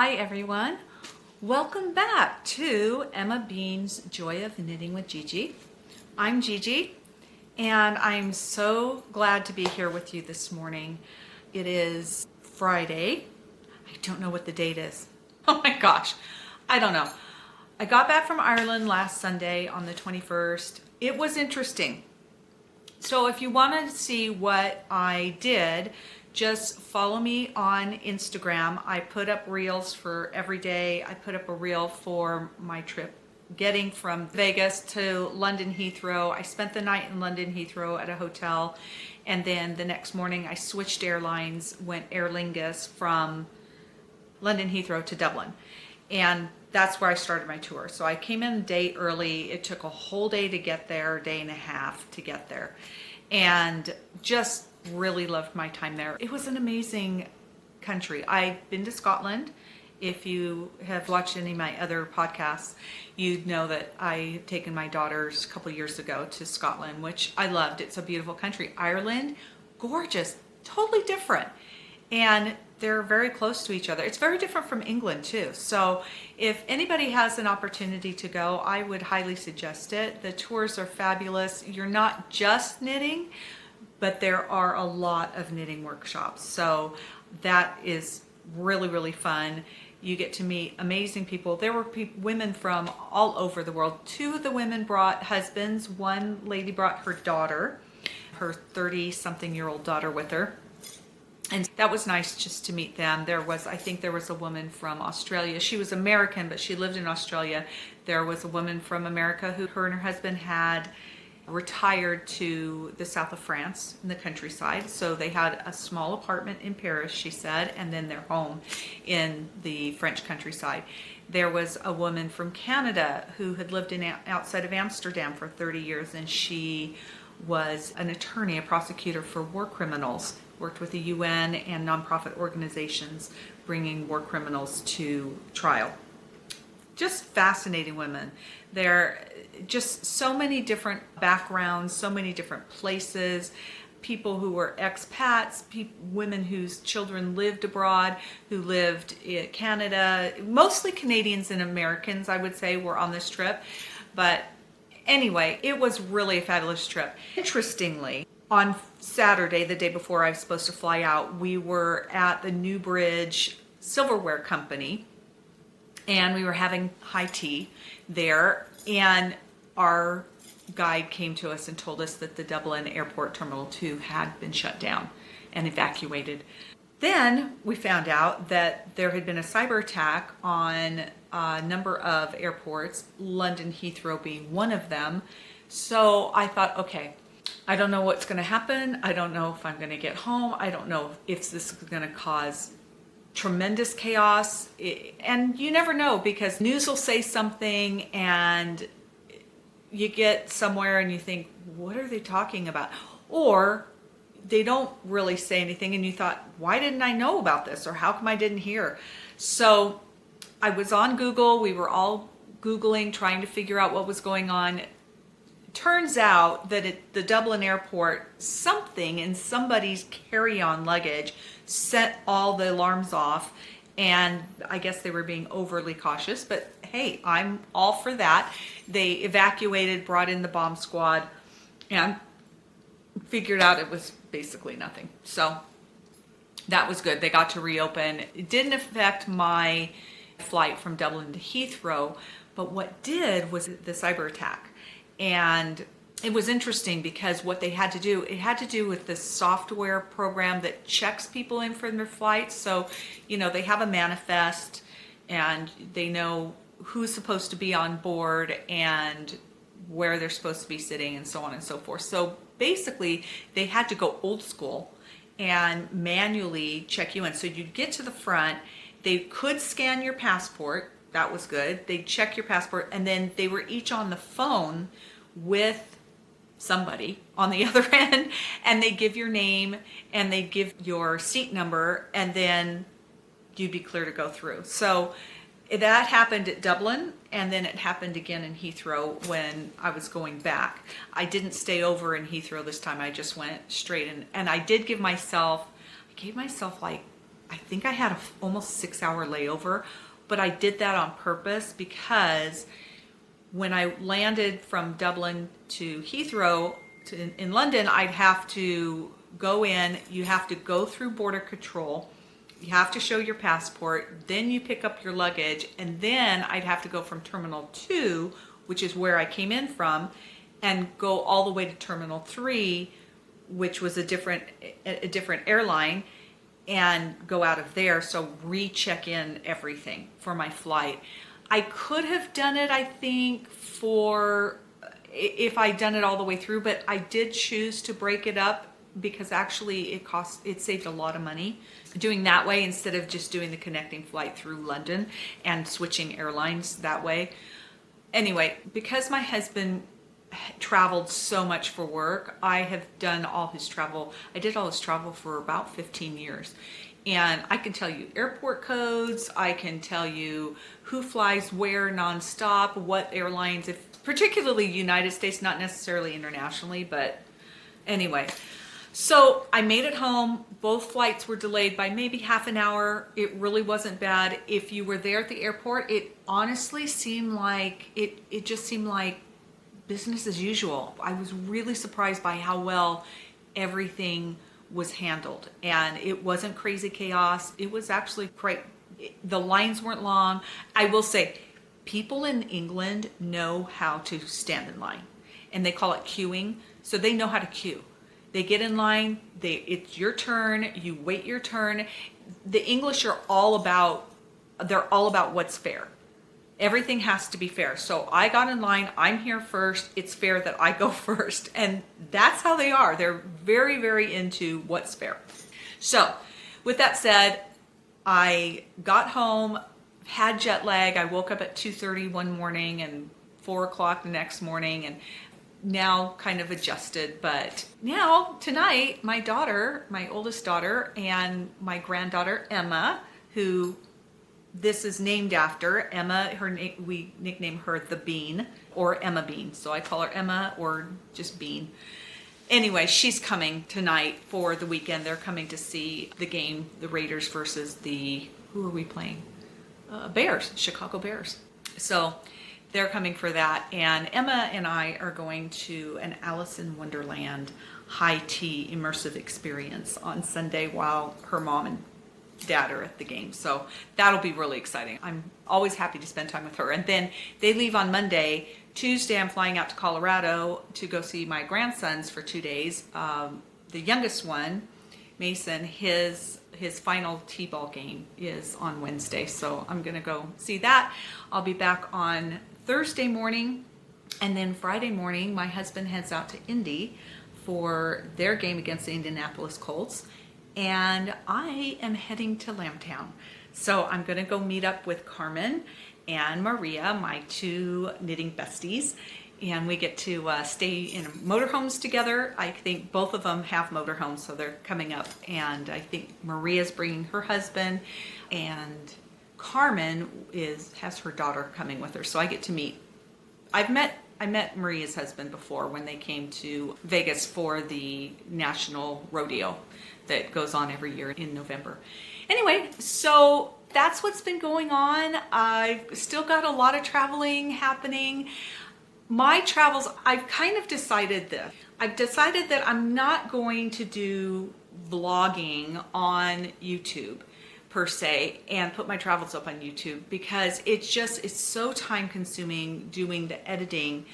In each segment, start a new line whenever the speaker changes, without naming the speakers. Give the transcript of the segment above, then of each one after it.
Hi everyone, welcome back to Emma Bean's Joy of Knitting with Gigi. I'm Gigi and I'm so glad to be here with you this morning. It is Friday. I don't know what the date is. Oh my gosh, I don't know. I got back from Ireland last Sunday on the 21st. It was interesting. So if you want to see what I did, just follow me on Instagram. I put up reels for every day. I put up a reel for my trip getting from Vegas to London Heathrow. I spent the night in London Heathrow at a hotel, and then the next morning I switched airlines, went Aer Lingus from London Heathrow to Dublin. And that's where I started my tour. So I came in a day early. It took a whole day to get there, a day and a half to get there. And just really loved my time there. It was an amazing country. I've been to Scotland. If you have watched any of my other podcasts, you'd know that I had taken my daughters a couple years ago to Scotland, which I loved. It's a beautiful country. Ireland, gorgeous, totally different. And they're very close to each other. It's very different from England too. So if anybody has an opportunity to go, I would highly suggest it. The tours are fabulous. You're not just knitting, but there are a lot of knitting workshops. So that is really, really fun. You get to meet amazing people. There were women from all over the world. Two of the women brought husbands. One lady brought her daughter, her 30-something-year-old daughter with her. And that was nice just to meet them. I think there was a woman from Australia. She was American, but she lived in Australia. There was a woman from America who her and her husband had retired to the south of France in the countryside. So they had a small apartment in Paris, she said, and then their home in the French countryside. There was a woman from Canada who had lived outside of Amsterdam for 30 years, and she was an attorney, a prosecutor for war criminals, worked with the UN and nonprofit organizations bringing war criminals to trial. Just fascinating women. They're just so many different backgrounds, so many different places, people who were expats, women whose children lived abroad, who lived in Canada. Mostly Canadians and Americans, I would say, were on this trip. But anyway, it was really a fabulous trip. Interestingly, on Saturday, the day before I was supposed to fly out, we were at the Newbridge Silverware Company, and we were having high tea there, and our guide came to us and told us that the Dublin Airport Terminal 2 had been shut down and evacuated. Then we found out that there had been a cyber attack on a number of airports, London Heathrow being one of them. So I thought, okay, I don't know what's going to happen. I don't know if I'm going to get home. I don't know if this is going to cause tremendous chaos. And you never know, because news will say something and you get somewhere and you think, what are they talking about? Or they don't really say anything and you thought, why didn't I know about this? Or how come I didn't hear? So I was on Google. We were all Googling, trying to figure out what was going on. Turns out that at the Dublin airport, something in somebody's carry-on luggage set all the alarms off, and I guess they were being overly cautious, but hey, I'm all for that. They evacuated, brought in the bomb squad, and figured out it was basically nothing. So that was good. They got to reopen. It didn't affect my flight from Dublin to Heathrow, but what did was the cyber attack. And it was interesting because what they had to do, it had to do with the software program that checks people in for their flights. So, they have a manifest and they know who's supposed to be on board and where they're supposed to be sitting and so on and so forth. So basically they had to go old school and manually check you in. So you'd get to the front, they could scan your passport. That was good. They'd check your passport, and then they were each on the phone with somebody on the other end, and they give your name and they give your seat number, and then you'd be clear to go through. So that happened at Dublin, and then it happened again in Heathrow when I was going back. I didn't stay over in Heathrow this time. I just went straight in, and I gave myself like I think I had a almost 6-hour layover, but I did that on purpose because when I landed from Dublin to Heathrow in London, I'd have to go in, you have to go through border control, you have to show your passport, then you pick up your luggage, and then I'd have to go from Terminal 2, which is where I came in from, and go all the way to Terminal 3, which was a different airline, and go out of there, so recheck in everything for my flight. I could have done it, I think, if I'd done it all the way through, but I did choose to break it up because actually it saved a lot of money doing that way instead of just doing the connecting flight through London and switching airlines that way. Anyway, because my husband traveled so much for work, I have done all his travel. I did all his travel for about 15 years. And I can tell you airport codes, I can tell you who flies where nonstop, what airlines, particularly United States, not necessarily internationally, but anyway. So I made it home. Both flights were delayed by maybe half an hour. It really wasn't bad. If you were there at the airport, it honestly seemed like, it just seemed like business as usual. I was really surprised by how well everything was handled, and it wasn't crazy chaos. It was actually quite, the lines weren't long. I will say, people in England know how to stand in line, and they call it queuing. So they know how to queue. They get in line, it's your turn, you wait your turn. The English are they're all about what's fair. Everything has to be fair. So I got in line, I'm here first, it's fair that I go first. And that's how they are. They're very, very into what's fair. So with that said, I got home, had jet lag. I woke up at 2:30 one morning and 4 o'clock the next morning, and now kind of adjusted. But now tonight, my daughter, my oldest daughter, and my granddaughter, Emma, who this is named after, Emma, we nickname her the Bean, or Emma Bean. So I call her Emma or just Bean. Anyway, she's coming tonight for the weekend. They're coming to see the game, the Raiders versus who are we playing? Bears, Chicago Bears. So they're coming for that. And Emma and I are going to an Alice in Wonderland high tea immersive experience on Sunday while her mom and dad are at the game. So that'll be really exciting. I'm always happy to spend time with her. And then they leave on Monday. Tuesday, I'm flying out to Colorado to go see my grandsons for 2 days. The youngest one, Mason, his final t-ball game is on Wednesday. So I'm going to go see that. I'll be back on Thursday morning. And then Friday morning, my husband heads out to Indy for their game against the Indianapolis Colts. And I am heading to Lambtown. So I'm going to go meet up with Carmen and Maria, my 2 knitting besties. And we get to stay in motorhomes together. I think both of them have motorhomes, so they're coming up. And I think Maria's bringing her husband, and Carmen has her daughter coming with her. So I get to meet. I met Maria's husband before when they came to Vegas for the National Rodeo that goes on every year in November. Anyway, so that's what's been going on. I've still got a lot of traveling happening. My travels, I've kind of decided this. I've decided that I'm not going to do vlogging on YouTube per se and put my travels up on YouTube because it's so time consuming doing the editing,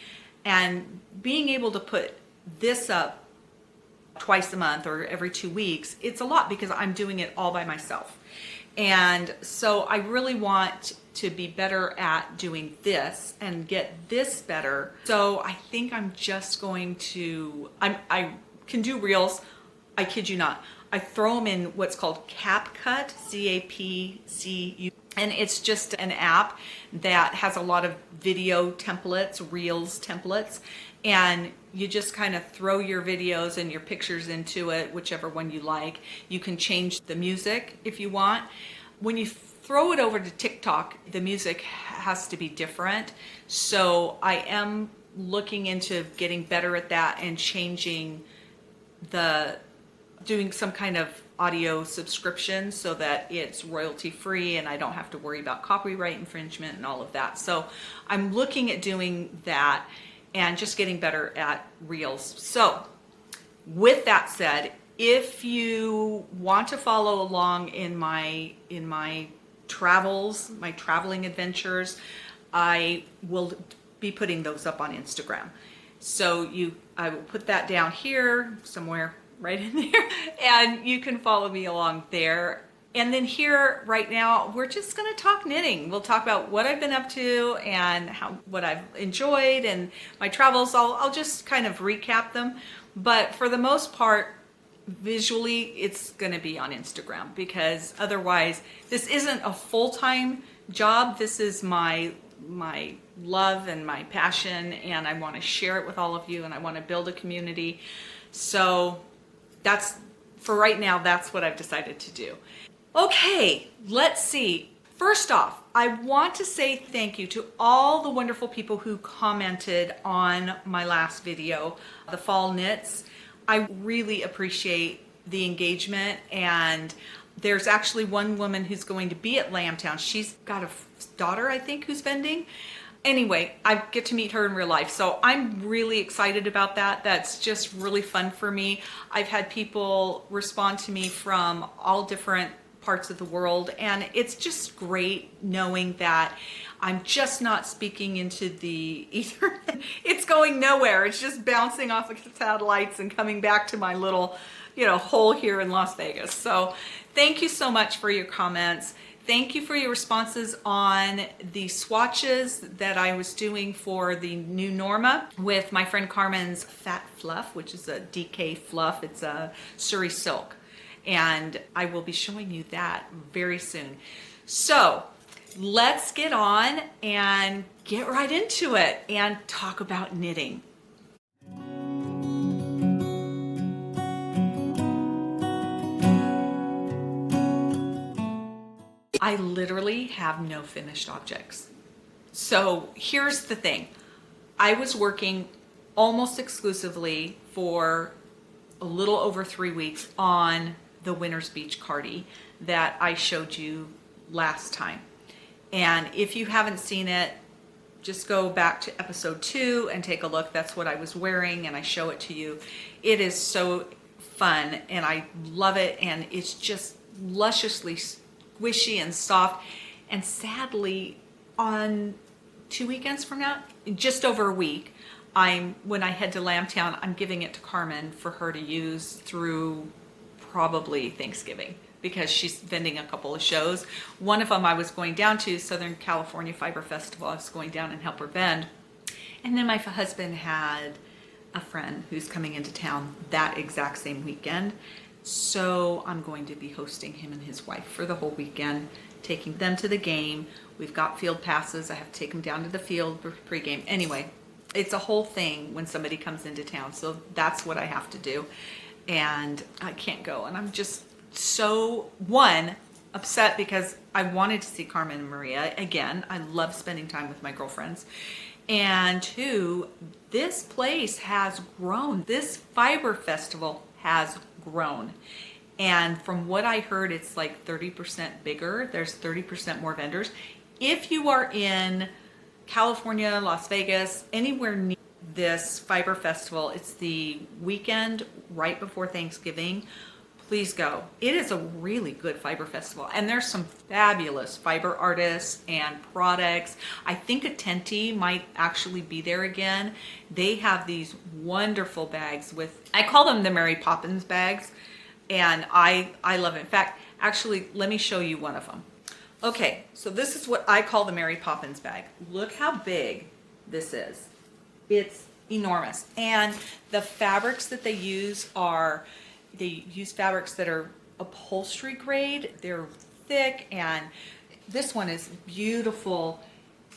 and being able to put this up twice a month or every 2 weeks, it's a lot because I'm doing it all by myself. And so I really want to be better at doing this and get this better. So I think I'm just going to, I can do reels. I kid you not. I throw them in what's called CapCut, CAPCU. And it's just an app that has a lot of video templates, reels templates. And you just kind of throw your videos and your pictures into it, whichever one you like. You can change the music if you want. When you throw it over to TikTok, the music has to be different. So I am looking into getting better at that and changing doing some kind of audio subscription so that it's royalty free and I don't have to worry about copyright infringement and all of that. So I'm looking at doing that and just getting better at Reels. So with that said, if you want to follow along in my travels, my traveling adventures, I will be putting those up on Instagram. So I will put that down here somewhere right in there, and you can follow me along there. And then here right now, we're just going to talk knitting. We'll talk about what I've been up to and what I've enjoyed and my travels. I'll just kind of recap them. But for the most part, visually, it's going to be on Instagram, because otherwise this isn't a full-time job. This is my love and my passion, and I want to share it with all of you, and I want to build a community. So for right now, that's what I've decided to do. Okay, let's see. First off, I want to say thank you to all the wonderful people who commented on my last video, the fall knits. I really appreciate the engagement, and there's actually one woman who's going to be at Lambtown. She's got a daughter, I think, who's vending. Anyway, I get to meet her in real life, so I'm really excited about that. That's just really fun for me. I've had people respond to me from all different parts of the world, and it's just great knowing that I'm just not speaking into the ether. It's going nowhere. It's just bouncing off of satellites and coming back to my little, hole here in Las Vegas. So thank you so much for your comments. Thank you for your responses on the swatches that I was doing for the new Norma with my friend Carmen's Fat Fluff, which is a DK fluff. It's a Surrey silk. And I will be showing you that very soon. So let's get on and get right into it and talk about knitting. I literally have no finished objects. So here's the thing. I was working almost exclusively for a little over 3 weeks on the Winter's Beach Cardi that I showed you last time. And if you haven't seen it, just go back to episode 2 and take a look. That's what I was wearing, and I show it to you. It is so fun, and I love it, and it's just lusciously squishy and soft. And sadly, on 2 weekends from now, in just over a week, when I head to Lambtown, I'm giving it to Carmen for her to use through probably Thanksgiving, because she's vending a couple of shows. One of them I was going down to, Southern California Fiber Festival. I was going down and help her vend. And then my husband had a friend who's coming into town that exact same weekend. So I'm going to be hosting him and his wife for the whole weekend, taking them to the game. We've got field passes. I have to take them down to the field for pregame. Anyway, it's a whole thing when somebody comes into town. So that's what I have to do. And I can't go. And I'm just so, upset because I wanted to see Carmen and Maria again. I love spending time with my girlfriends. And 2, this place has grown. This fiber festival has grown. And from what I heard, it's like 30% bigger. There's 30% more vendors. If you are in California, Las Vegas, anywhere near this fiber festival, it's the weekend right before Thanksgiving, please go. It is a really good fiber festival, and there's some fabulous fiber artists and products. I think a Tenti might actually be there again. They have these wonderful bags I call them the Mary Poppins bags, and I love it. In fact, actually, let me show you one of them. Okay, so this is what I call the Mary Poppins bag. Look how big this is. It's enormous. And the fabrics that they use fabrics that are upholstery grade. They're thick, and this one is beautiful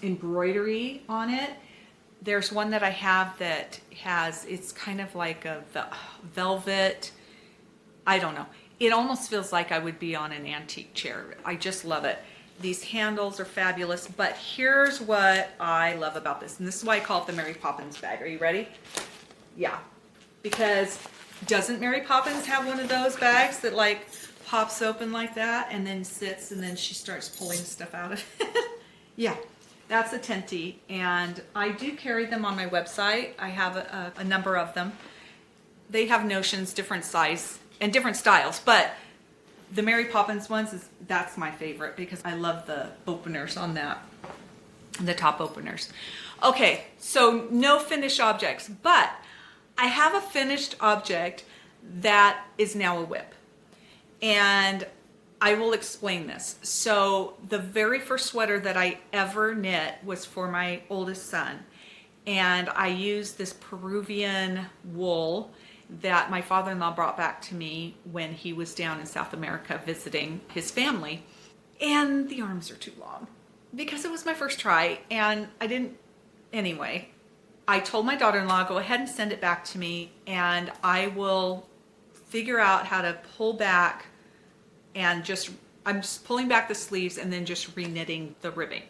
embroidery on it. There's one that I have that it's kind of like a velvet, I don't know. It almost feels like I would be on an antique chair. I just love it. These handles are fabulous, but here's what I love about this, and this is why I call it the Mary Poppins bag. Are you ready? Yeah, because doesn't Mary Poppins have one of those bags that like pops open like that and then sits, and then she starts pulling stuff out of it. Yeah, that's a tenty, and I do carry them on my website. I have a number of them. They have notions, different size and different styles, but the Mary Poppins ones, that's my favorite because I love the openers on that, the top openers. Okay, so no finished objects, but I have a finished object that is now a whip. And I will explain this. So the very first sweater that I ever knit was for my oldest son. And I used this Peruvian wool that my father-in-law brought back to me when he was down in South America visiting his family. And the arms are too long because it was my first try and I didn't, anyway. I told my daughter-in-law, go ahead and send it back to me and I will figure out how to pull back and I'm just pulling back the sleeves and then just re-knitting the ribbing.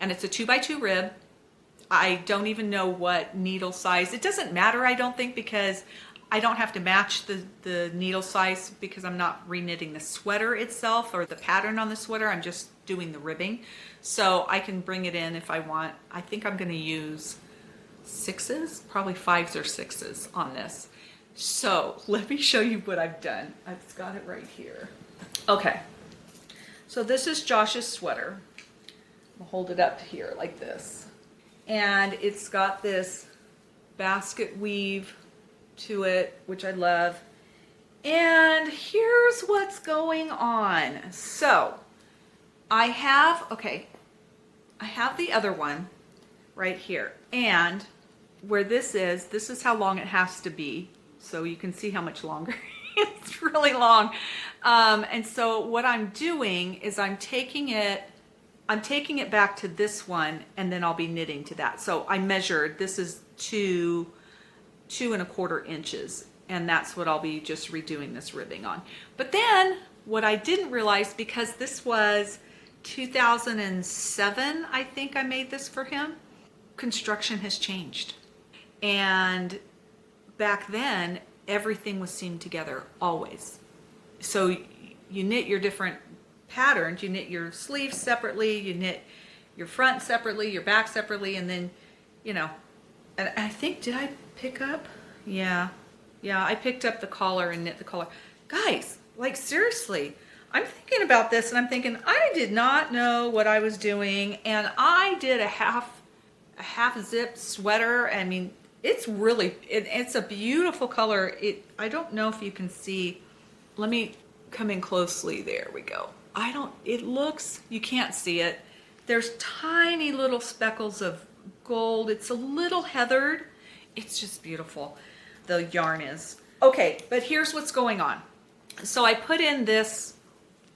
And it's a 2x2 rib. I don't even know what needle size. It doesn't matter, I don't think, because I don't have to match the needle size because I'm not re-knitting the sweater itself or the pattern on the sweater. I'm just doing the ribbing. So I can bring it in if I want. I think I'm going to use 6s, probably 5s or 6s on this. So let me show you what I've done. I've got it right here. Okay. So this is Josh's sweater. I'll hold it up here like this. And it's got this basket weave to it, which I love. And here's what's going on. So I have the other one right here. And where this is how long it has to be. So you can see how much longer. It's really long. And so what I'm doing is I'm taking it back to this one and then I'll be knitting to that. So I measured, this is 2.25 inches, and that's what I'll be just redoing this ribbing on. But then what I didn't realize, because this was 2007, I think I made this for him, construction has changed. And back then, everything was seamed together, always. So you knit your different patterns, you knit your sleeves separately, you knit your front separately, your back separately, and then, and I think, did I pick up? Yeah, I picked up the collar and knit the collar. Guys, like seriously, I'm thinking about this and I'm thinking, I did not know what I was doing, and I did a half zip sweater. I mean, it's really, it's a beautiful color. I don't know if you can see. Let me come in closely. There we go. You can't see it. There's tiny little speckles of gold. It's a little heathered. It's just beautiful. The yarn is. Okay, but here's what's going on. So I put in this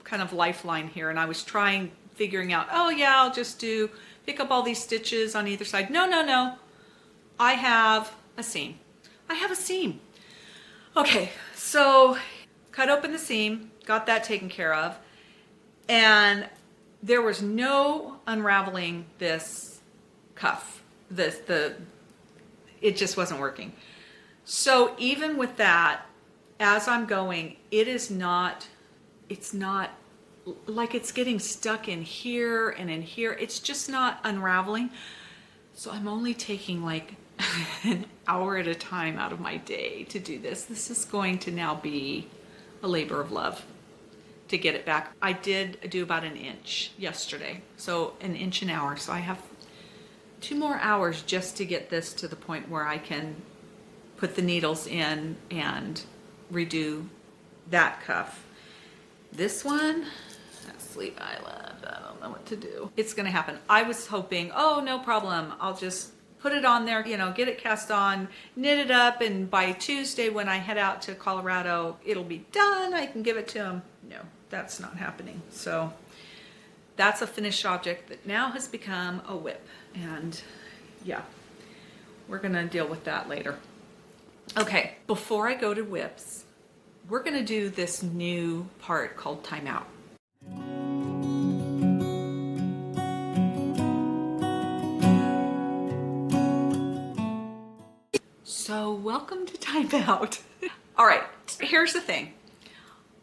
kind of lifeline here, and I was figuring out, oh yeah, I'll just pick up all these stitches on either side. No. I have a seam. Okay, so cut open the seam, got that taken care of, and there was no unraveling this cuff. It just wasn't working. So even with that, as I'm going, it's not like it's getting stuck in here and in here. It's just not unraveling. So I'm only taking like an hour at a time out of my day to do this. This is going to now be a labor of love to get it back. I did do about an inch yesterday, so an inch an hour. So I have 2 more hours just to get this to the point where I can put the needles in and redo that cuff. This one, that sleeve island, I don't know what to do. It's gonna happen. I was hoping, oh, no problem, I'll just put it on there, get it cast on, knit it up, and by Tuesday when I head out to Colorado, it'll be done, I can give it to him. No, that's not happening. So that's a finished object that now has become a whip. And yeah, we're gonna deal with that later. Okay, before I go to whips, we're gonna do this new part called timeout. So welcome to timeout. All right, here's the thing.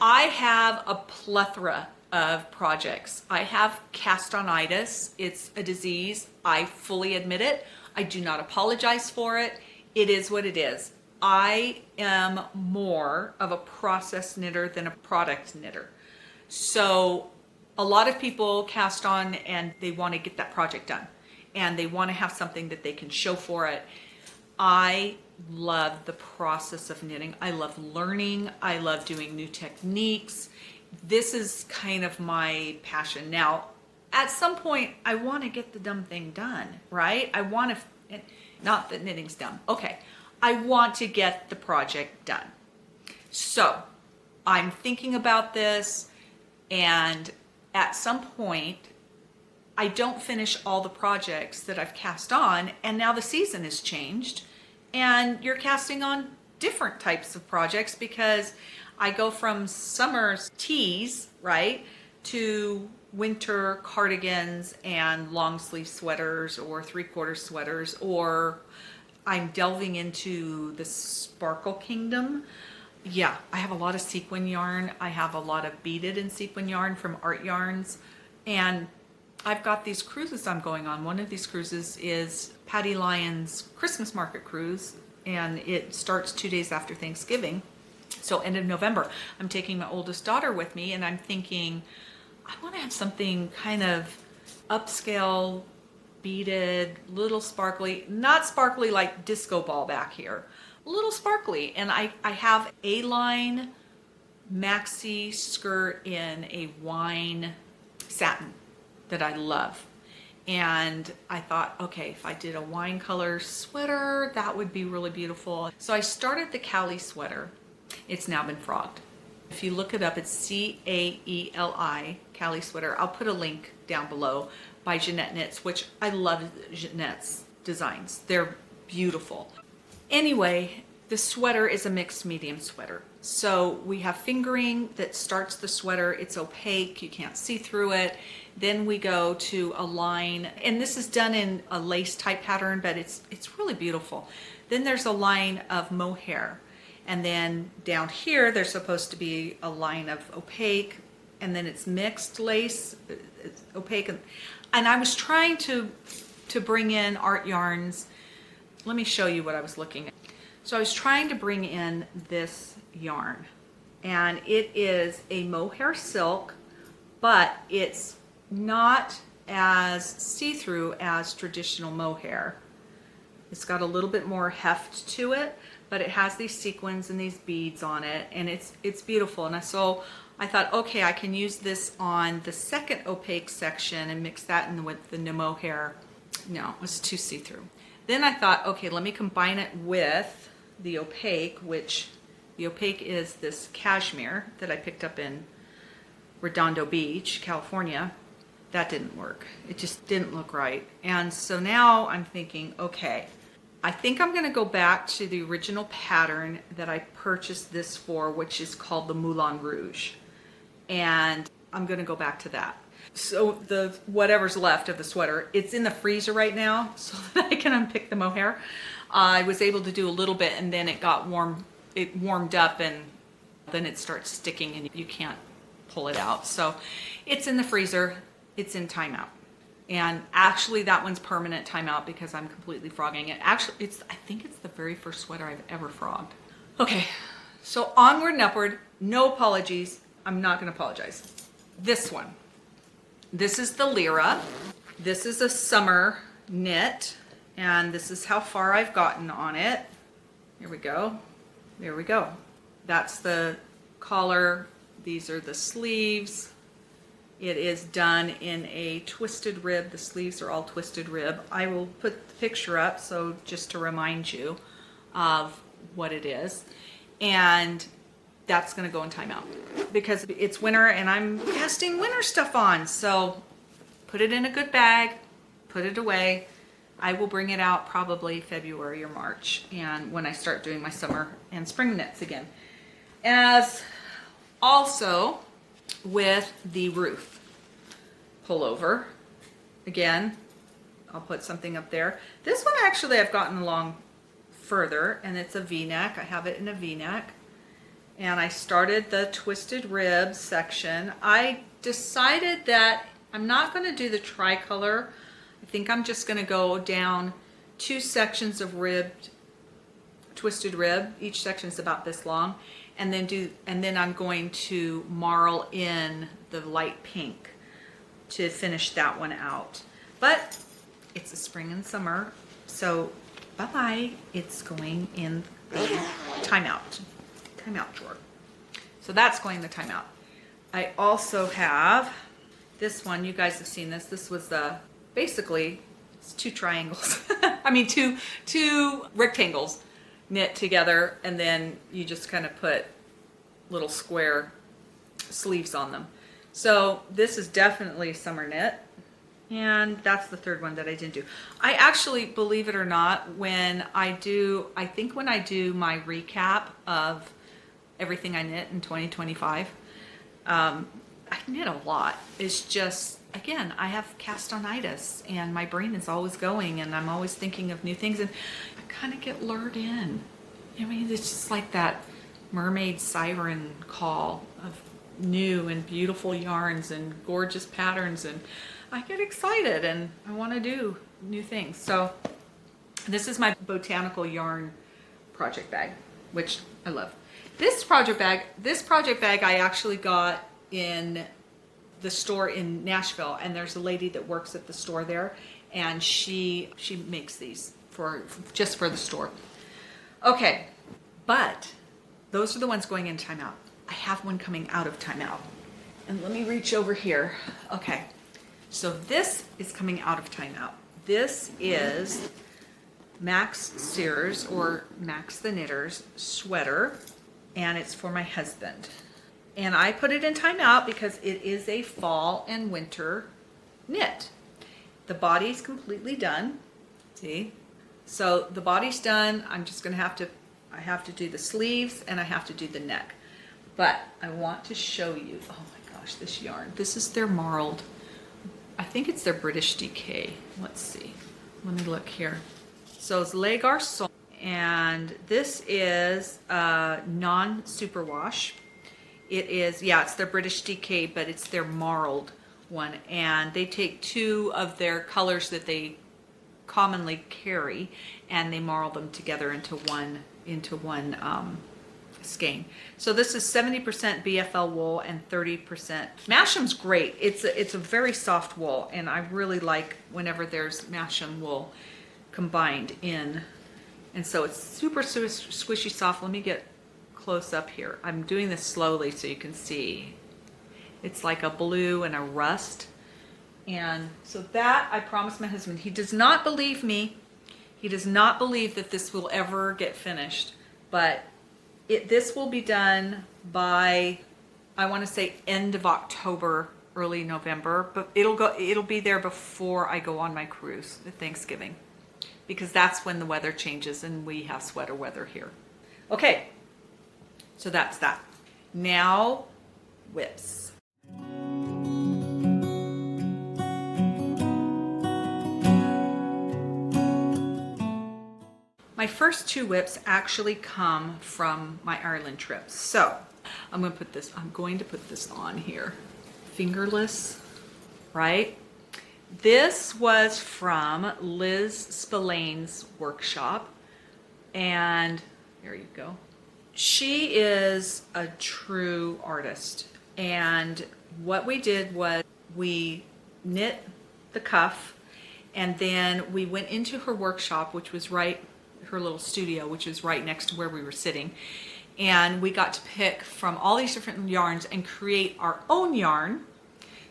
I have a plethora of projects. I have castonitis. It's a disease. I fully admit it. I do not apologize for it. It is what it is. I am more of a process knitter than a product knitter. So a lot of people cast on and they want to get that project done and they want to have something that they can show for it. I love the process of knitting. I love learning. I love doing new techniques. This is kind of my passion. Now, at some point, I want to get the dumb thing done, right? I want to, not that knitting's dumb. Okay. I want to get the project done. So I'm thinking about this, and at some point, I don't finish all the projects that I've cast on, and now the season has changed, and you're casting on different types of projects because I go from summer tees, right, to winter cardigans and long sleeve sweaters or 3/4 sweaters, or I'm delving into the sparkle kingdom. Yeah, I have a lot of sequin yarn. I have a lot of beaded and sequin yarn from Art Yarns. And I've got these cruises I'm going on. One of these cruises is Patty Lyon's Christmas market cruise, and it starts 2 days after Thanksgiving. So end of November. I'm taking my oldest daughter with me, and I'm thinking, I want to have something kind of upscale, beaded, little sparkly, not sparkly like disco ball back here, a little sparkly. And I have a line maxi skirt in a wine satin that I love. And I thought, okay, if I did a wine color sweater, that would be really beautiful. So I started the Cali sweater. It's now been frogged. If you look it up, it's Caeli, Cali sweater. I'll put a link down below, by Jeanette Knits, which I love Jeanette's designs. They're beautiful. Anyway, the sweater is a mixed medium sweater. So we have fingering that starts the sweater. It's opaque, you can't see through it. Then we go to a line, and this is done in a lace type pattern, but it's really beautiful. Then there's a line of mohair. And then down here, there's supposed to be a line of opaque, and then it's mixed lace, it's opaque. And I was trying to bring in Art Yarns. Let me show you what I was looking at. So I was trying to bring in this yarn, and it is a mohair silk, but it's not as see-through as traditional mohair. It's got a little bit more heft to it, but it has these sequins and these beads on it, and it's beautiful. And so I thought, okay, I can use this on the second opaque section and mix that in with the mohair. No, it was too see-through. Then I thought, okay, let me combine it with the opaque, which the opaque is this cashmere that I picked up in Redondo Beach, California. That didn't work. It just didn't look right. And so now I'm thinking, okay, I think I'm going to go back to the original pattern that I purchased this for, which is called the Moulin Rouge. And I'm going to go back to that. So the whatever's left of the sweater, it's in the freezer right now so that I can unpick the mohair. I was able to do a little bit, and then it got warm. It warmed up, and then it starts sticking and you can't pull it out. So it's in the freezer. It's in timeout. And actually that one's permanent timeout because I'm completely frogging it. Actually, I think it's the very first sweater I've ever frogged. Okay, so onward and upward, no apologies. I'm not gonna apologize. This one, this is the Lyra. This is a summer knit, and this is how far I've gotten on it. Here we go, there we go. That's the collar, these are the sleeves. It is done in a twisted rib. The sleeves are all twisted rib. I will put the picture up so just to remind you of what it is. And that's going to go in timeout because it's winter and I'm casting winter stuff on. So put it in a good bag, put it away. I will bring it out probably February or March, and when I start doing my summer and spring knits again. As also with the Ruth pullover, again, I'll put something up there. This one actually I've gotten along further, and it's a V-neck. I have it in a V-neck, and I started the twisted rib section. I decided that I'm not going to do the tricolor. I think I'm just going to go down 2 sections of twisted rib. Each section is about this long, and then I'm going to marl in the light pink to finish that one out. But it's a spring and summer, so bye-bye. It's going in the timeout drawer. So that's going in the timeout. I also have this one. You guys have seen this. This was basically it's 2 triangles. I mean two rectangles knit together, and then you just kind of put little square sleeves on them. So this is definitely summer knit. And that's the 3rd one that I didn't do. I actually, believe it or not, when I do my recap of everything I knit in 2025, I knit a lot. It's just, again, I have castonitis and my brain is always going and I'm always thinking of new things, and I kind of get lured in. I mean, it's just like that mermaid siren call of new and beautiful yarns and gorgeous patterns, and I get excited and I want to do new things. So this is my botanical yarn project bag, which I love. This project bag I actually got in the store in Nashville, and there's a lady that works at the store there, and she makes these just for the store. Okay, but those are the ones going in timeout. I have one coming out of timeout, and let me reach over here. Okay, so this is coming out of timeout. This is Max Sears, or Max the Knitter's sweater, and it's for my husband. And I put it in timeout because it is a fall and winter knit. The body's completely done. See? So the body's done. I'm just gonna I have to do the sleeves and I have to do the neck. But I want to show you, oh my gosh, this yarn. This is their marled, I think it's their British DK. Let's see, let me look here. So it's Le Garçon, and this is non-superwash. It is, yeah, it's their British DK, but it's their marled one. And they take 2 of their colors that they commonly carry, and they marl them together into one skein. So this is 70% BFL wool and 30%. Masham's great. It's a very soft wool, and I really like whenever there's Masham wool combined in. And so it's super squishy soft. Let me get close up here. I'm doing this slowly so you can see. It's like a blue and a rust. And so that, I promised my husband, he does not believe me. He does not believe that this will ever get finished, but this will be done by, I want to say, end of October, early November, but it'll be there before I go on my cruise at Thanksgiving, because that's when the weather changes and we have sweater weather here. Okay, so that's that. Now, whips. My first 2 whips actually come from my Ireland trips. So I'm going to put this on here. Fingerless, right? This was from Liz Spillane's workshop, and there you go. She is a true artist, and what we did was we knit the cuff, and then we went into her workshop, which was her little studio, which is right next to where we were sitting, and we got to pick from all these different yarns and create our own yarn.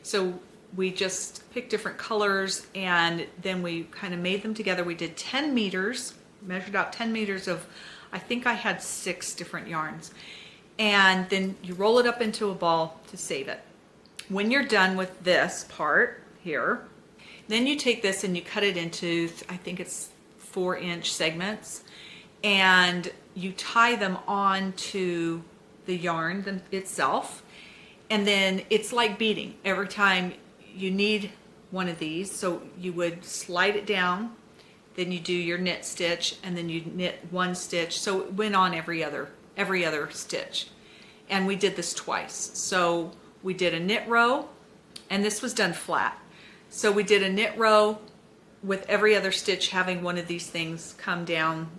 So we just picked different colors, and then we kind of made them together. We did 10 meters, measured out 10 meters of, I think I had 6 different yarns, and then you roll it up into a ball to save it. When you're done with this part here, then you take this and you cut it into, I think it's 4-inch segments, and you tie them onto the yarn itself, and then it's like beading. Every time you need one of these, so you would slide it down, then you do your knit stitch, and then you knit 1 stitch, so it went on every other stitch. And we did this twice. So we did a knit row, and this was done flat. So we did a knit row with every other stitch having one of these things come down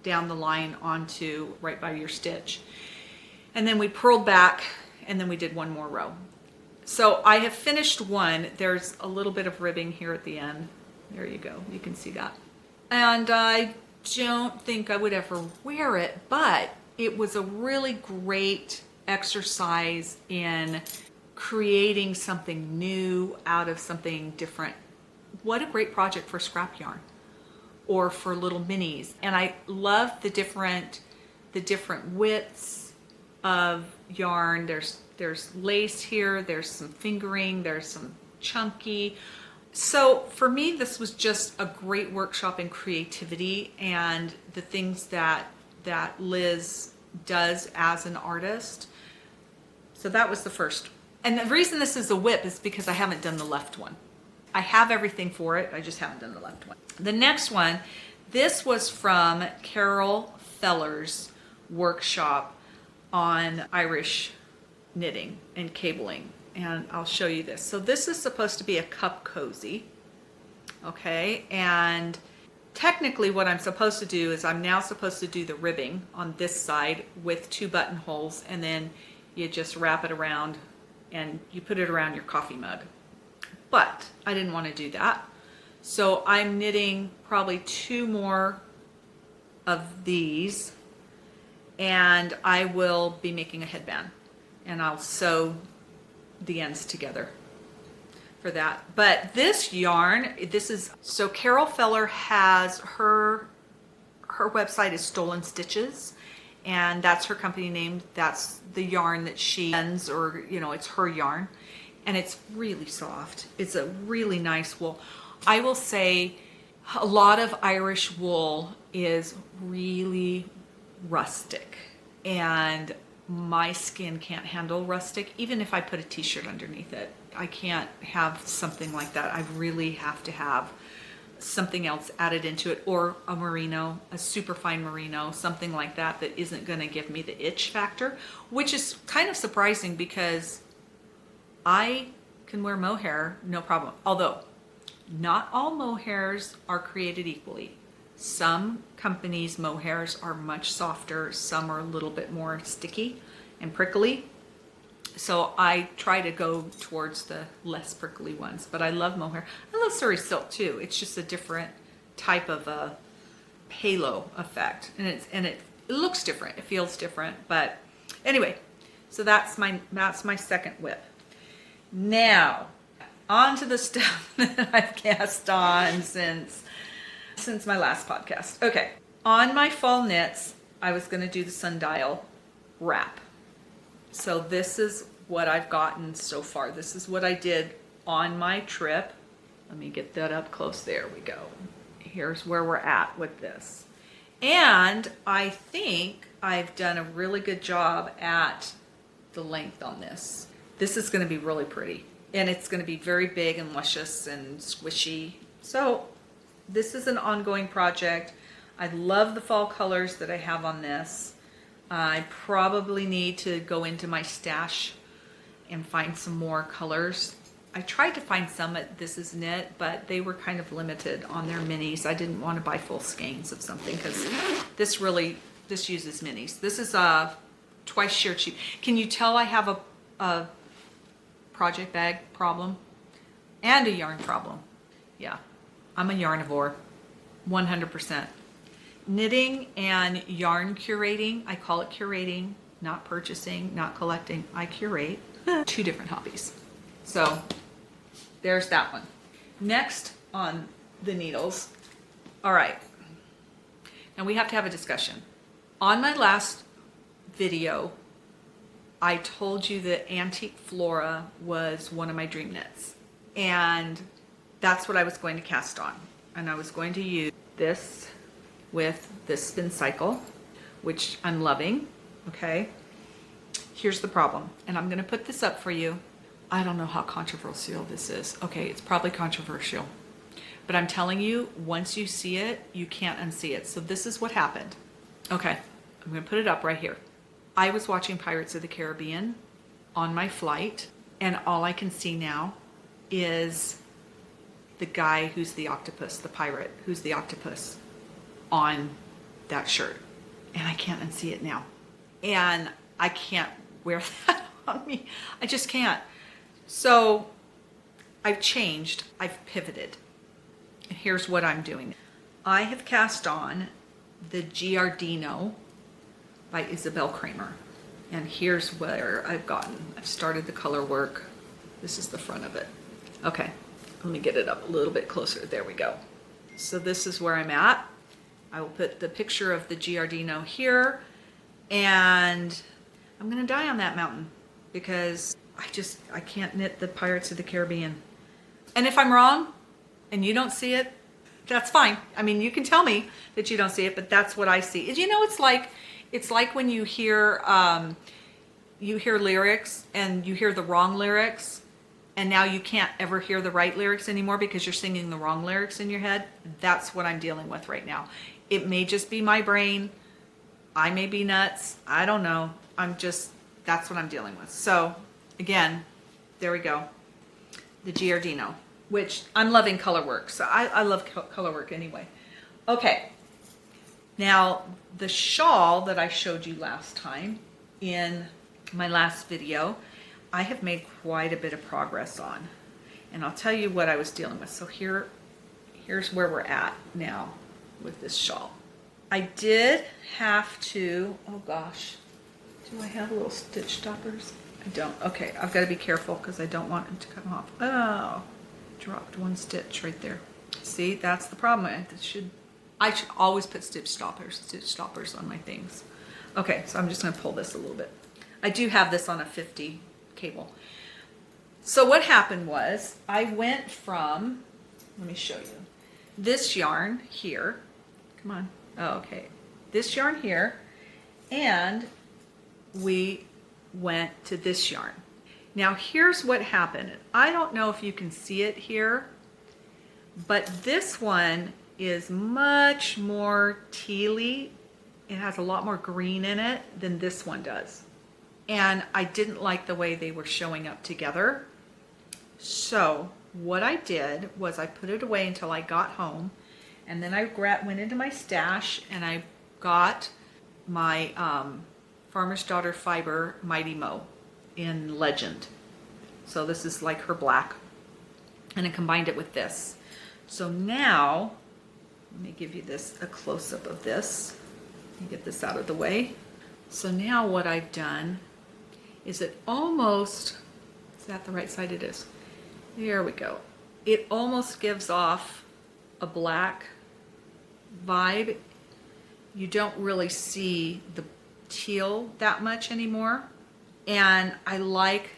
the line onto right by your stitch. And then we purled back, and then we did one more row. So I have finished one. There's a little bit of ribbing here at the end. There you go. You can see that. And I don't think I would ever wear it, but it was a really great exercise in creating something new out of something different. What a great project for scrap yarn or for little minis. And I love the different widths of yarn. There's lace here, there's some fingering, there's some chunky. So for me, this was just a great workshop in creativity and the things that Liz does as an artist. So that was the first. And the reason this is a whip is because I haven't done the left one. I have everything for it, I just haven't done the left one. The next one, this was from Carol Feller's workshop on Irish knitting and cabling. And I'll show you this. So this is supposed to be a cup cozy, okay? And technically what I'm supposed to do is I'm now supposed to do the ribbing on this side with 2 buttonholes, and then you just wrap it around and you put it around your coffee mug. But I didn't want to do that. So I'm knitting probably 2 more of these, and I will be making a headband, and I'll sew the ends together for that. But this yarn, so Carol Feller has her website is Stolen Stitches, and that's her company name. That's the yarn that she sends, or it's her yarn, and it's really soft. It's a really nice wool. I will say a lot of Irish wool is really rustic, and my skin can't handle rustic, even if I put a t-shirt underneath it. I can't have something like that. I really have to have something else added into it, or a merino, a super fine merino, something like that isn't going to give me the itch factor, which is kind of surprising because I can wear mohair no problem. Although not all mohairs are created equally. Some companies' mohairs are much softer, some are a little bit more sticky and prickly. So I try to go towards the less prickly ones, but I love mohair. I love Surrey silk too. It's just a different type of a halo effect, and it looks different. It feels different, but anyway. So that's my second whip. Now, on to the stuff that I've cast on since my last podcast. Okay, on my fall knits, I was going to do the sundial wrap. So this is what I've gotten so far. This is what I did on my trip. Let me get that up close. There we go. Here's where we're at with this. And I think I've done a really good job at the length on this. This is going to be really pretty. And it's going to be very big and luscious and squishy. So this is an ongoing project. I love the fall colors that I have on this. I probably need to go into my stash and find some more colors. I tried to find some at This Is Knit, but they were kind of limited on their minis. I didn't want to buy full skeins of something because this uses minis. This is a twice sheer cheap. Can you tell I have a project bag problem and a yarn problem? Yeah, I'm a yarnivore, 100%. Knitting and yarn curating, I call it curating, not purchasing, not collecting. I curate. 2 different hobbies. So there's that one. Next on the needles. All right. Now we have to have a discussion. On my last video, I told you that Antique Flora was one of my dream knits. And that's what I was going to cast on. And I was going to use this with this spin cycle, which I'm loving, okay? Here's the problem, and I'm gonna put this up for you. I don't know how controversial this is. Okay, it's probably controversial, but I'm telling you, once you see it, you can't unsee it. So this is what happened. Okay, I'm gonna put it up right here. I was watching Pirates of the Caribbean on my flight, and all I can see now is the guy who's the octopus, the pirate who's the octopus on that shirt. And I can't unsee it now. And I can't wear that on me. I just can't. So I've changed. I've pivoted. And here's what I'm doing. I have cast on the Giardino by Isabel Kramer. And here's where I've gotten. I've started the color work. This is the front of it. Okay, let me get it up a little bit closer. There we go. So this is where I'm at. I will put the picture of the Giardino here, and I'm gonna die on that mountain because I can't knit the Pirates of the Caribbean. And if I'm wrong and you don't see it, that's fine. I mean, you can tell me that you don't see it, but that's what I see. You know, it's like when you hear lyrics and you hear the wrong lyrics, and now you can't ever hear the right lyrics anymore because you're singing the wrong lyrics in your head. That's what I'm dealing with right now. It may just be my brain. I may be nuts. I don't know. That's what I'm dealing with. So again, there we go. The Giardino, which I'm loving color work. So I love color work anyway. Okay. Now the shawl that I showed you last time in my last video, I have made quite a bit of progress on. And I'll tell you what I was dealing with. So here's where we're at now with this shawl. I did have to, oh gosh, do I have little stitch stoppers? I don't. Okay, I've got to be careful because I don't want it to come off. Oh, dropped one stitch right there. See, that's the problem. I should always put stitch stoppers on my things. Okay, so I'm just going to pull this a little bit. I do have this on a 50 cable. So what happened was I went from, let me show you, this yarn here. Come on. Oh, okay. This yarn here, and we went to this yarn. Now here's what happened. I don't know if you can see it here, but this one is much more tealy. It has a lot more green in it than this one does. And I didn't like the way they were showing up together. So what I did was I put it away until I got home, and then I went into my stash and I got my Farmer's Daughter Fiber Mighty Mo in Legend. So this is like her black, and I combined it with this. So now, let me give you a close-up of this. Let me get this out of the way. So now what I've done is it almost, is that the right side? It is. There we go. It almost gives off a black vibe. You don't really see the teal that much anymore. And I like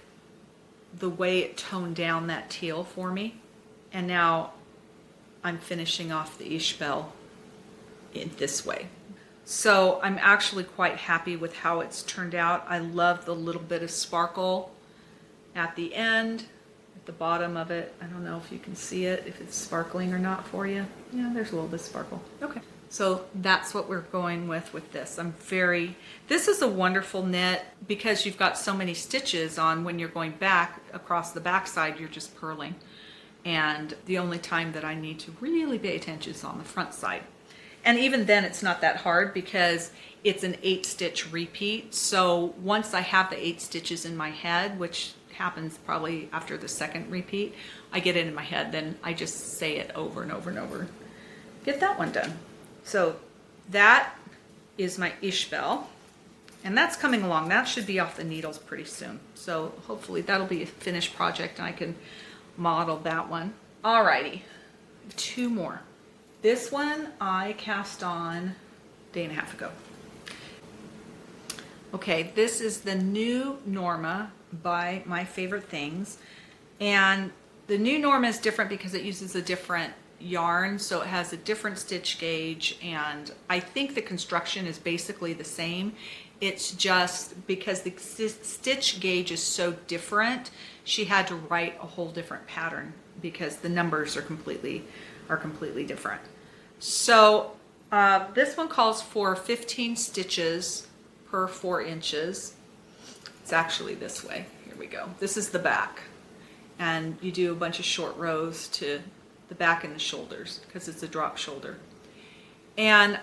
the way it toned down that teal for me. And now I'm finishing off the Ishbel in this way. So I'm actually quite happy with how it's turned out. I love the little bit of sparkle at the end, at the bottom of it. I don't know if you can see it, if it's sparkling or not for you. Yeah, there's a little bit of sparkle. Okay. So that's what we're going with this. This is a wonderful knit because you've got so many stitches on. When you're going back across the back side, you're just purling. And the only time that I need to really pay attention is on the front side. And even then it's not that hard because it's an 8-stitch repeat. So once I have the 8 stitches in my head, which happens probably after the second repeat, I get it in my head, then I just say it over and over and over. Get that one done. So that is my Ishbel, and that's coming along. That should be off the needles pretty soon. So hopefully that'll be a finished project and I can model that one. Alrighty, 2 more. This one I cast on a day and a half ago. Okay, this is the new Norma by My Favorite Things. And the new Norma is different because it uses a different yarn, so it has a different stitch gauge, and I think the construction is basically the same. It's just because the stitch gauge is so different, she had to write a whole different pattern because the numbers are completely different. So this one calls for 15 stitches per 4 inches. It's actually this way. Here we go. This is the back. And you do a bunch of short rows to the back and the shoulders because it's a drop shoulder. And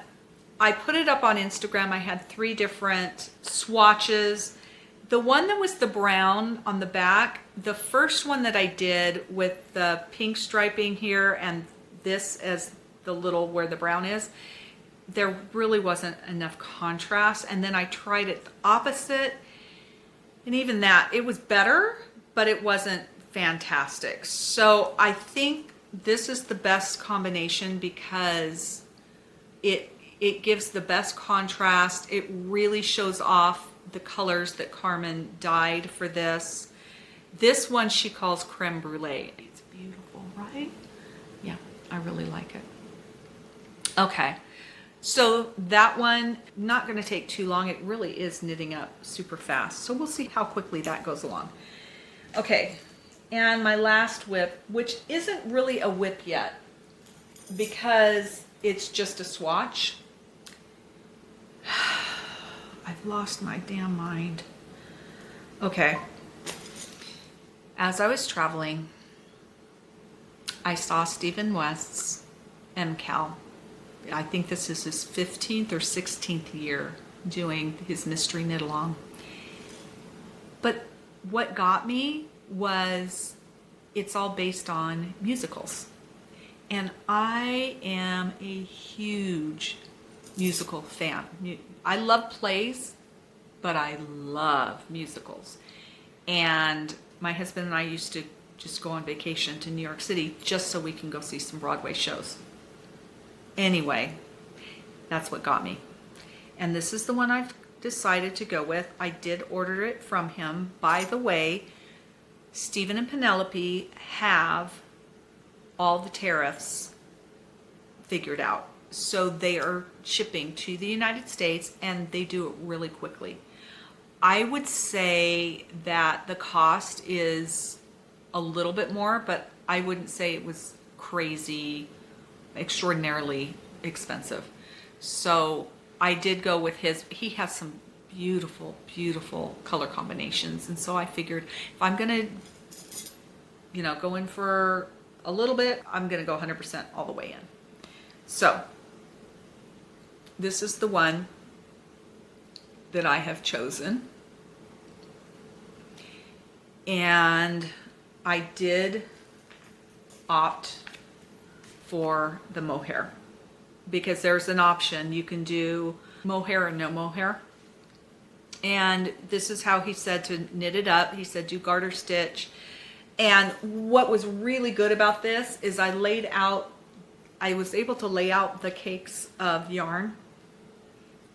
I put it up on Instagram. I had 3 different swatches. The one that was the brown on the back, the first one that I did with the pink striping here and this as the little where the brown is, there really wasn't enough contrast. And then I tried it the opposite, and even that, it was better, but it wasn't fantastic. So I think this is the best combination because it gives the best contrast. It really shows off the colors that Carmen dyed for this. This one she calls creme brulee. It's beautiful, right? Yeah, I really like it. Okay, so that one, not gonna take too long. It really is knitting up super fast. So we'll see how quickly that goes along. Okay, and my last whip, which isn't really a whip yet because it's just a swatch. I've lost my damn mind. Okay. As I was traveling, I saw Stephen West's MCAL. I think this is his 15th or 16th year doing his mystery knit along. But what got me was it's all based on musicals. And I am a huge musical fan. I love plays, but I love musicals. And my husband and I used to just go on vacation to New York City just so we can go see some Broadway shows. Anyway, that's what got me. And this is the one I've decided to go with. I did order it from him. By the way, Stephen and Penelope have all the tariffs figured out. So they are shipping to the United States and they do it really quickly. I would say that the cost is a little bit more, but I wouldn't say it was crazy, extraordinarily expensive. So I did go with his. He has some beautiful, beautiful color combinations. And so I figured if I'm going to, go in for a little bit, I'm going to go 100% all the way in. So this is the one that I have chosen. And I did opt for the mohair because there's an option. You can do mohair or no mohair. And this is how he said to knit it up. He said do garter stitch. And what was really good about this is I was able to lay out the cakes of yarn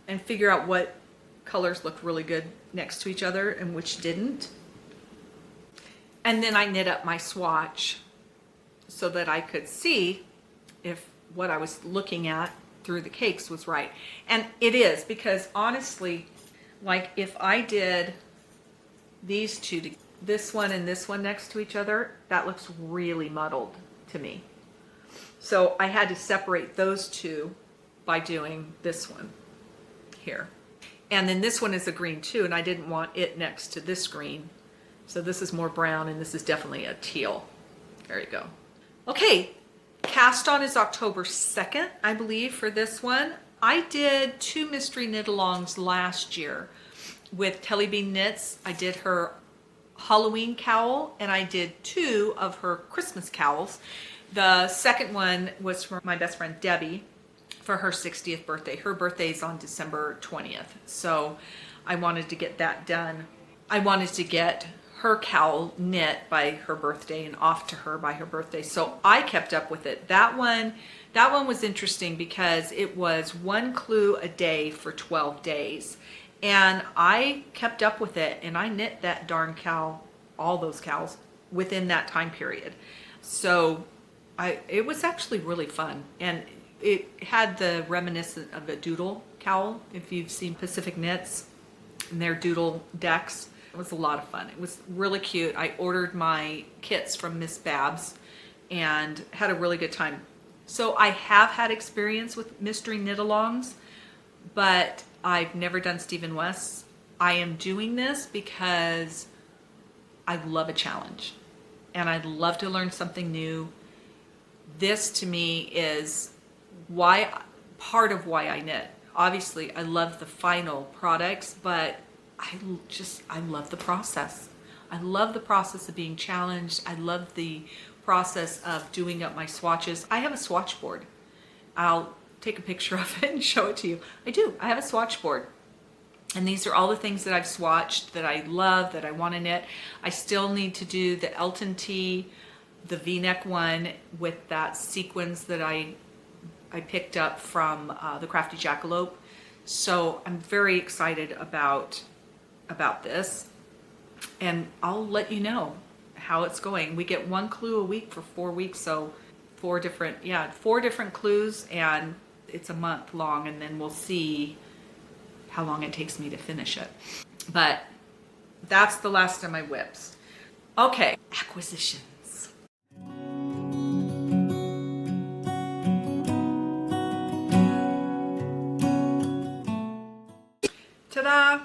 and figure out what colors looked really good next to each other and which didn't. And then I knit up my swatch so that I could see if what I was looking at through the cakes was right. And it is, because honestly, like if I did these two, this one and this one next to each other, that looks really muddled to me. So I had to separate those two by doing this one here. And then this one is a green too, and I didn't want it next to this green. So this is more brown and this is definitely a teal. There you go. Okay, cast on is October 2nd, I believe, for this one. I did 2 mystery knit-alongs last year with Telly Bean Knits. I did her Halloween cowl and I did 2 of her Christmas cowls. The second one was for my best friend Debbie for her 60th birthday. Her birthday is on December 20th. So I wanted to get that done. I wanted to get her cowl knit by her birthday and off to her by her birthday. So I kept up with it. That one was interesting because it was 1 clue a day for 12 days. And I kept up with it and I knit that darn cowl, all those cowls, within that time period. So it was actually really fun. And it had the reminiscent of a doodle cowl, if you've seen Pacific Knits and their doodle decks. It was a lot of fun. It was really cute. I ordered my kits from Miss Babs and had a really good time. So I have had experience with mystery knit-alongs, but I've never done Stephen West's. I am doing this because I love a challenge and I'd love to learn something new. This to me is part of why I knit. Obviously, I love the final products, but I love the process. I love the process of being challenged. I love the process of doing up my swatches. I have a swatch board. I'll take a picture of it and show it to you. I do. I have a swatch board. And these are all the things that I've swatched that I love, that I want to knit. I still need to do the Elton tee, the V-neck one with that sequins that I picked up from the Crafty Jackalope. So I'm very excited about this, and I'll let you know how it's going. We get 1 clue a week for 4 weeks, so 4 different clues, and it's a month long, and then we'll see how long it takes me to finish it. But that's the last of my whips. Okay, acquisitions. Ta-da!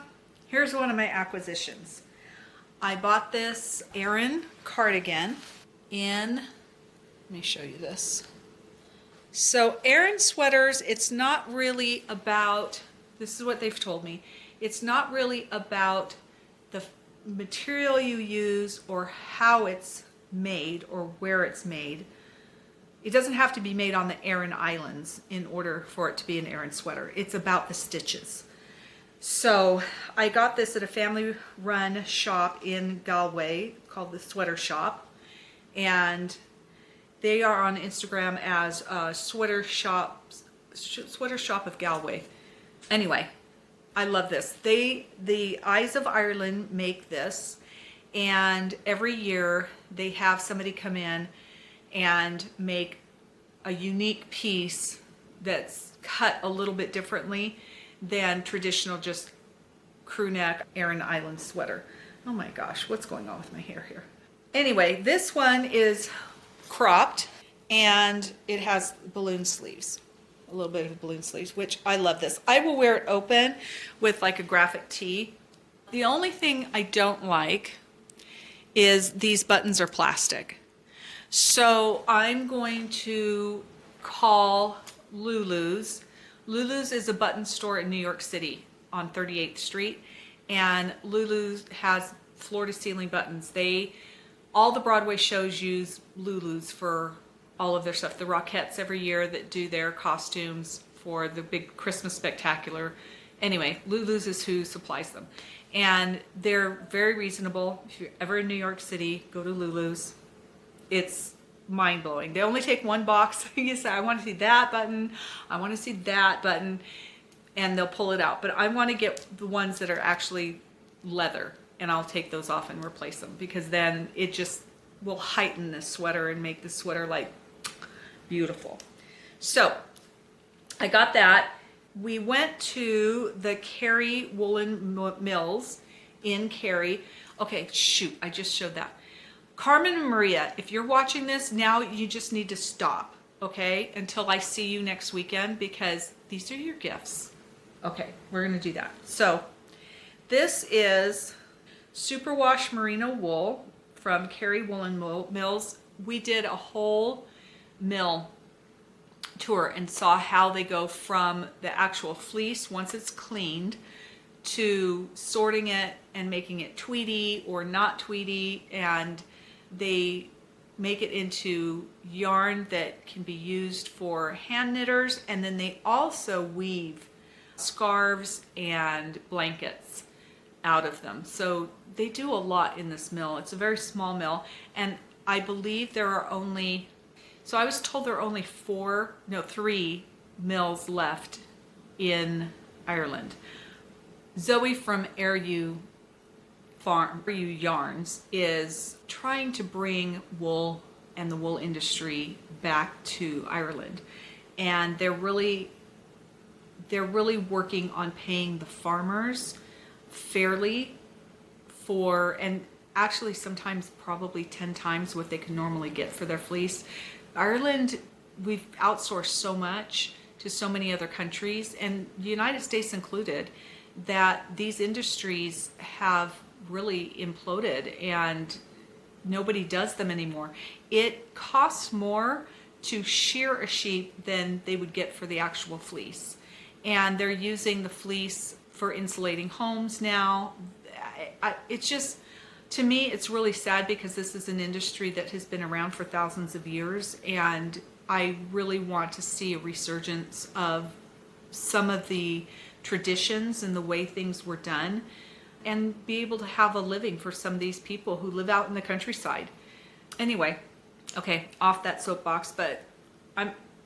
Here's one of my acquisitions. I bought this Aran cardigan in, let me show you this. So Aran sweaters, it's not really about, this is what they've told me, it's not really about the material you use or how it's made or where it's made. It doesn't have to be made on the Aran Islands in order for it to be an Aran sweater. It's about the stitches. So I got this at a family-run shop in Galway called the Sweater Shop, and they are on Instagram as Sweater Shop of Galway. Anyway, I love this. The Eyes of Ireland make this, and every year they have somebody come in and make a unique piece that's cut a little bit differently than traditional just crew neck Aran Island sweater. Oh my gosh, what's going on with my hair here? Anyway, this one is cropped and it has balloon sleeves, a little bit of balloon sleeves, which I love this. I will wear it open with like a graphic tee. The only thing I don't like is these buttons are plastic. So I'm going to call Lulu's. Lulu's is a button store in New York City on 38th Street, and Lulu's has floor-to-ceiling buttons. All the Broadway shows use Lulu's for all of their stuff. The Rockettes every year that do their costumes for the big Christmas spectacular. Anyway, Lulu's is who supplies them. And they're very reasonable. If you're ever in New York City, go to Lulu's. It's mind-blowing. They only take one box. You say, I want to see that button, I want to see that button, and they'll pull it out. But I want to get the ones that are actually leather, and I'll take those off and replace them, because then it just will heighten the sweater and make the sweater like beautiful. So I got that. We went to the Cary Woolen Mills in Cary. Okay, shoot, I just showed that. Carmen and Maria, if you're watching this, now you just need to stop, okay, until I see you next weekend, because these are your gifts. Okay, we're going to do that. So this is superwash merino wool from Cary Woolen Mills. We did a whole mill tour and saw how they go from the actual fleece once it's cleaned to sorting it and making it tweedy or not tweedy, and they make it into yarn that can be used for hand knitters, and then they also weave scarves and blankets out of them. So they do a lot in this mill. It's a very small mill, and I believe there are only, so I was told there are only 3 mills left in Ireland. Zoe from Yarns is trying to bring wool and the wool industry back to Ireland, and they're really working on paying the farmers fairly for, and actually sometimes probably 10 times what they can normally get for their fleece. Ireland, we've outsourced so much to so many other countries, and the United States included, that these industries have really imploded and nobody does them anymore. It costs more to shear a sheep than they would get for the actual fleece. And they're using the fleece for insulating homes now. It's just, to me, it's really sad because this is an industry that has been around for thousands of years, and I really want to see a resurgence of some of the traditions and the way things were done, and be able to have a living for some of these people who live out in the countryside. Anyway, okay, off that soapbox, but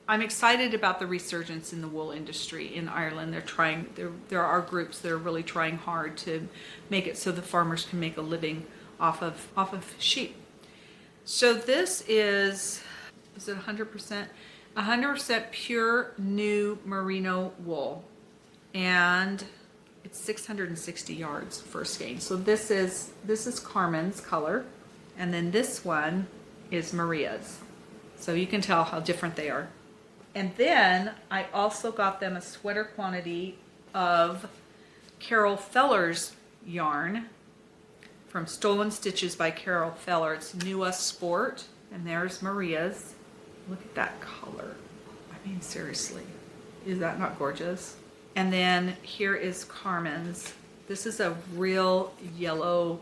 I'm excited about the resurgence in the wool industry in Ireland. There are groups that are really trying hard to make it so the farmers can make a living off of sheep. So this is it 100%? 100% pure new merino wool, and it's 660 yards for a skein. So this is Carmen's color, and then this one is Maria's. So you can tell how different they are. And then I also got them a sweater quantity of Carol Feller's yarn from Stolen Stitches by Carol Feller. It's Nua Sport, and there's Maria's. Look at that color. I mean, seriously, is that not gorgeous? And then here is Carmen's. This is a real yellow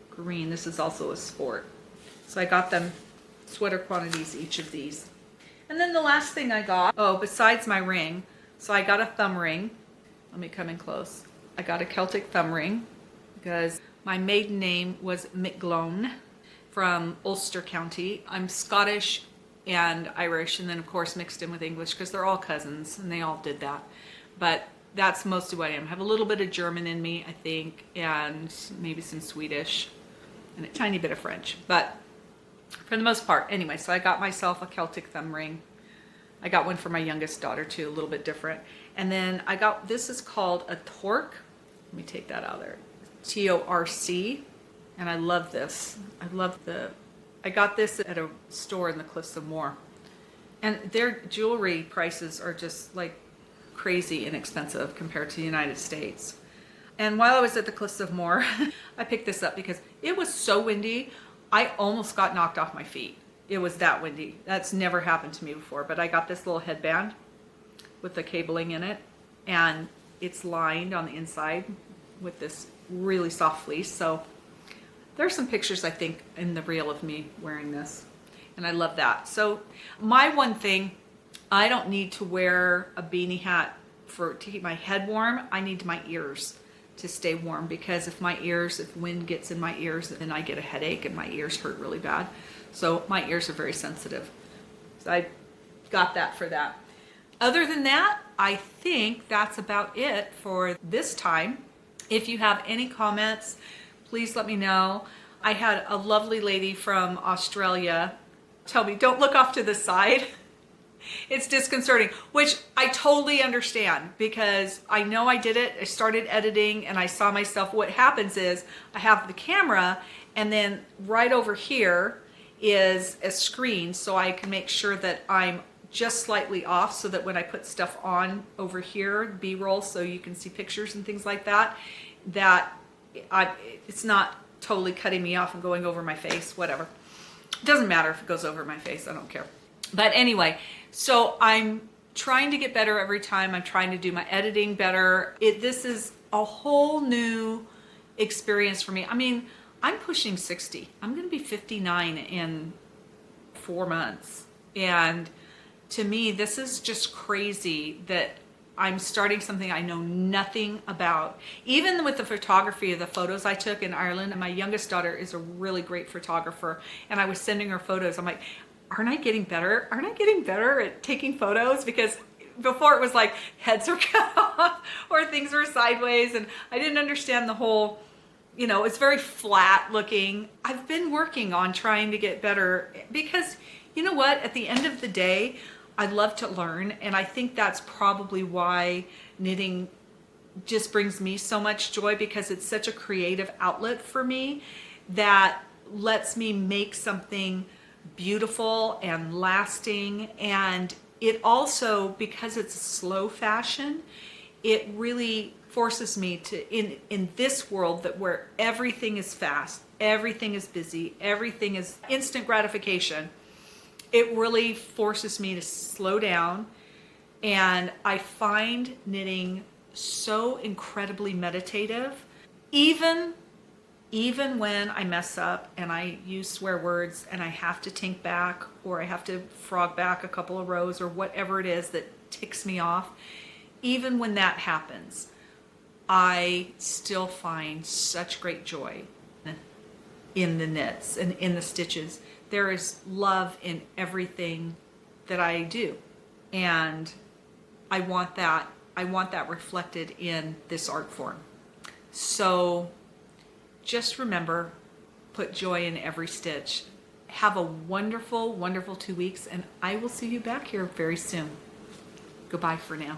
green. This is also a sport. So I got them sweater quantities, each of these. And then the last thing I got, besides my ring, so I got a thumb ring. Let me come in close. I got a Celtic thumb ring because my maiden name was McGlone from Ulster County. I'm Scottish and Irish, and then of course mixed in with English because they're all cousins and they all did that. But that's mostly what I am. I have a little bit of German in me, I think, and maybe some Swedish and a tiny bit of French. But for the most part, anyway, so I got myself a Celtic thumb ring. I got one for my youngest daughter too, a little bit different. And then I got, this is called a Torque. Let me take that out there. Torc. And I love this. I got this at a store in the Cliffs of Moher. And their jewelry prices are just like crazy inexpensive compared to the United States. And while I was at the Cliffs of Moher, I picked this up because it was so windy. I almost got knocked off my feet. It was that windy. That's never happened to me before. But I got this little headband with the cabling in it, and it's lined on the inside with this really soft fleece. So there's some pictures, I think, in the reel of me wearing this, and I love that. So my one thing, I don't need to wear a beanie hat to keep my head warm. I need my ears to stay warm, because if wind gets in my ears, then I get a headache and my ears hurt really bad. So my ears are very sensitive. So I got that for that. Other than that, I think that's about it for this time. If you have any comments, please let me know. I had a lovely lady from Australia tell me, don't look off to the side. It's disconcerting, which I totally understand, because I know I did it. I started editing and I saw myself. What happens is I have the camera, and then right over here is a screen, so I can make sure that I'm just slightly off, so that when I put stuff on over here, B-roll, so you can see pictures and things like that, it's not totally cutting me off and going over my face, whatever. It doesn't matter if it goes over my face, I don't care. But anyway, so I'm trying to get better every time. I'm trying to do my editing better. This is a whole new experience for me. I mean, I'm pushing 60. I'm going to be 59 in 4 months. And to me, this is just crazy that I'm starting something I know nothing about. Even with the photography of the photos I took in Ireland, and my youngest daughter is a really great photographer, and I was sending her photos. I'm like, aren't I getting better? Aren't I getting better at taking photos? Because before it was like heads are cut off or things were sideways, and I didn't understand the whole, it's very flat looking. I've been working on trying to get better, because you know what? At the end of the day, I love to learn, and I think that's probably why knitting just brings me so much joy, because it's such a creative outlet for me that lets me make something beautiful and lasting, and it also, because it's a slow fashion, it really forces me to, in this world that where everything is fast, everything is busy, everything is instant gratification, it really forces me to slow down. And I find knitting so incredibly meditative, even when I mess up and I use swear words and I have to tink back, or I have to frog back a couple of rows, or whatever it is that ticks me off. Even when that happens, I still find such great joy in the knits and in the stitches. There is love in everything that I do. And I want that reflected in this art form. So just remember, put joy in every stitch. Have a wonderful, wonderful 2 weeks, and I will see you back here very soon. Goodbye for now.